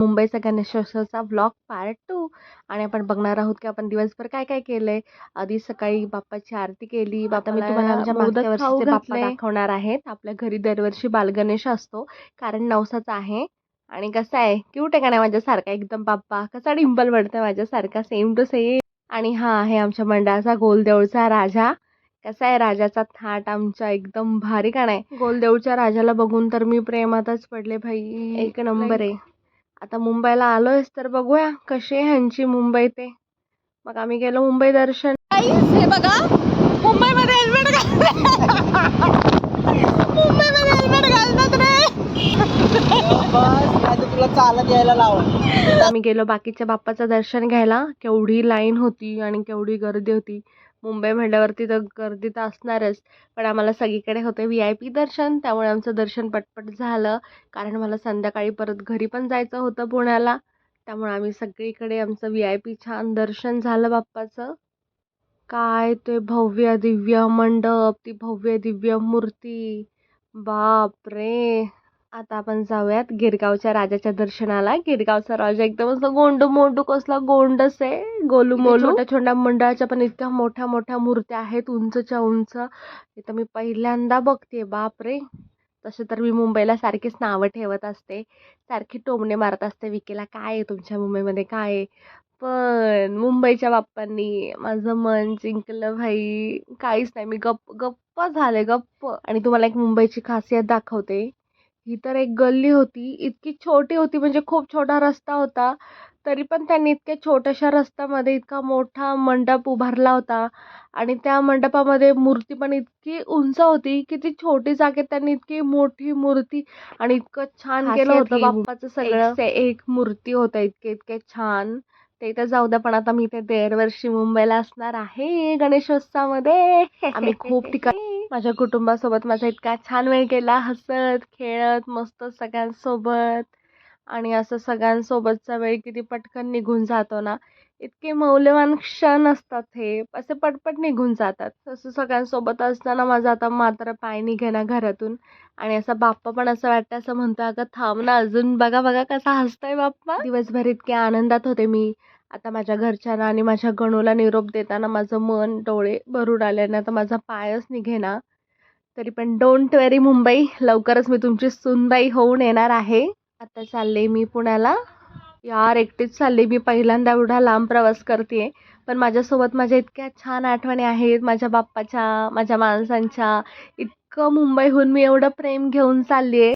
मुंबईचा गणेशोत्सवाचा vlog part 2 आणि आपण बघणार आहोत की आपण दिवसभर काय काय केलंय. आधी सकाळी बाप्पाची आरती केली. आता मी तुम्हाला आमच्या मागच्या वर्षीचे बाप्पा दाखवणार आहेत. आपल्या घरी दरवर्षी बालगणेश असतो कारण नवसाचा आहे. आणि कसा आहे, क्यूट आहे का नाही माझ्यासारखा एकदम बाप्पा, कसा डिंपल पडतोय माझ्यासारखा, सेम टू सेम. आणि हा आहे आमच्या मंडळाचा गोलदेऊळचा राजा. कसा आहे राजाचा थाट आमच्या, एकदम भारी का नाही. गोलदेऊळच्या राजाला बघून तर मी प्रेमातच पडले भाई, एक नंबर आहे. आता मुंबईला आलोयच तर बघूया कशी आहे ह्यांची मुंबई ते. मग आम्ही गेलो मुंबई दर्शन. हे बघा, मुंबईमध्ये हेल्मेट मुंबईमध्ये हेल्मेट घालतात रे. बस तुला चालत यायला लावून आम्ही गेलो बाकीच्या बाप्पाचं दर्शन घ्यायला. केवढी लाईन होती आणि केवढी गर्दी होती. मुंबई म्हटल्यावरती तर गर्दी तर असणारच, पण आम्हाला सगळीकडे होते VIP दर्शन, त्यामुळे आमचं दर्शन पटपट झालं. कारण मला संध्याकाळी परत घरी पण जायचं होतं पुण्याला, त्यामुळे आम्ही सगळीकडे आमचं VIP छान दर्शन झालं बाप्पाचं. काय ते भव्य दिव्य मंडप, ती भव्य दिव्य मूर्ती, बाप रे. आता आपण जाऊयात गिरगावच्या राजाच्या दर्शनाला. गिरगावचा राजा एकदम असं गोंड मोंडू, कसला गोंडस आहे, गोलू मोलू. छोट्या छोट्या मंडळाच्या पण इतक्या मोठ्या मोठ्या मूर्त्या आहेत, उंचच्या उंच. इथं मी पहिल्यांदा बघते, बाप रे. तसे तर मी मुंबईला सारखीच नावं ठेवत असते, सारखी टोमणे मारत असते विकेला, काय आहे तुमच्या मुंबईमध्ये काय आहे. पण मुंबईच्या बाप्पांनी माझं मन जिंकलं भाई. काहीच नाही, मी गप्प गप्प झाले, गप्प. आणि तुम्हाला एक मुंबईची खासियत दाखवते. ही तर एक गल्ली होती, इतकी छोटी होती, म्हणजे खूप छोटा रस्ता होता, तरी पण त्यांनी इतक्या छोट्याशा रस्त्यामध्ये इतका मोठा मंडप उभारला होता. आणि त्या मंडपामध्ये मूर्ती पण इतकी उंच होती की ती छोटी जागेत त्यांनी इतकी मोठी मूर्ती आणि इतकं छान केलं होतं बाप्पाचं. सगळं एक मूर्ती होतं, इतके इतके छान. ते तर जाऊ द्या, पण आता मी ते दरवर्षी मुंबईला असणार आहे गणेशोत्सवामध्ये. आम्ही खूप ठिकाणी माझ्या कुटुंबासोबत माझा इतका छान वेळ गेला, हसत खेळत मस्त सगळ्यांसोबत. आणि असं सगळ्यांसोबतचा वेळ किती पटकन निघून जातो ना. इतके मौल्यवान क्षण असतात हे, असे पटपट निघून जातात. तसं सगळ्यांसोबत असताना माझा आता मात्र पाय निघेना घरातून. आणि असा बाप्पा पण असं वाटतं, असं म्हणतो, अगं थांब ना अजून, बघा बघा कसा हसतोय बाप्पा. दिवसभर इतके आनंदात होते मी. आता माझ्या घरच्यांना आणि माझ्या गणूला निरोप देताना माझं मन, डोळे भरून आले ना, तर माझा पायच निघेना. तरी पण डोंट वरी मुंबई, लवकरच मी तुमची सुनबाई होऊन येणार आहे. आता चालले मी पुण्याला. यार एकटीच चालले मी, पहिल्यांदा एवढा लांब प्रवास करते. पण माझ्यासोबत माझ्या इतक्या छान आठवणी आहेत माझ्या बाप्पाच्या, माझ्या माणसांच्या. इतकं मुंबईहून मी एवढं प्रेम घेऊन चालली आहे.